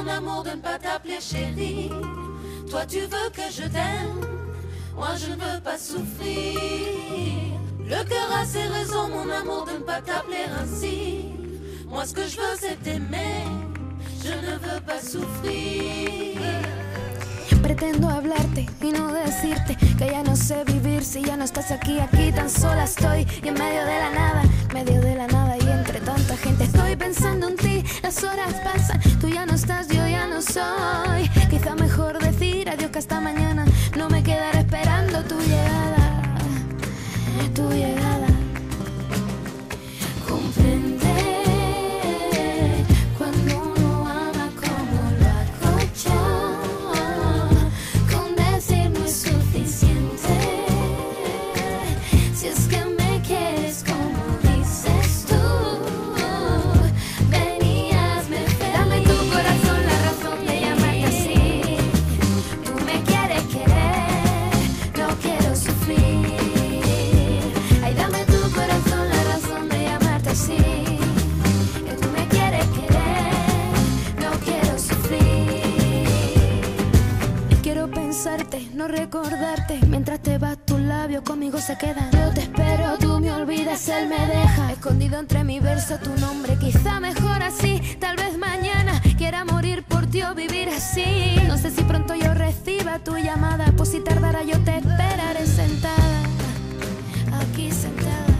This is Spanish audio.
mon amour de ne pas t'appeler chérie. Toi tu veux que je t'aime, moi je ne veux pas souffrir. Le cœur a ses raisons, mon amour, de ne pas t'appeler ainsi. Moi ce que je veux c'est t'aimer, je ne veux pas souffrir. Pretendo hablarte y no decirte que ya no sé vivir si ya no estás aquí, aquí tan sola estoy y en medio de la nada y entre tanta gente estoy pensando en ti, las horas pasan, tú ya no estás, yo ya no soy. Quizá mejor decir adiós que hasta mañana, no me quedaré esperando tu llegada, tu llegada. Comprende cuando uno ama como lo hago yo. Si es que me quieres como dices tú, ven y hazme feliz. Dame tu corazón la razón de llamarte así. Tú me quieres querer, no quiero sufrir. Ay, dame tu corazón la razón de llamarte así. Que tú me quieres querer, no quiero sufrir. Quiero pensarte, no recordarte. Mientras te vas tus labios conmigo se quedan. Yo te espero, tú me olvidas, él me deja. Escondido entre mi verso tu nombre. Quizá mejor así, tal vez mañana quiera morir por ti o vivir así. No sé si pronto yo reciba tu llamada, pues si tardara yo te esperaré sentada, aquí sentada.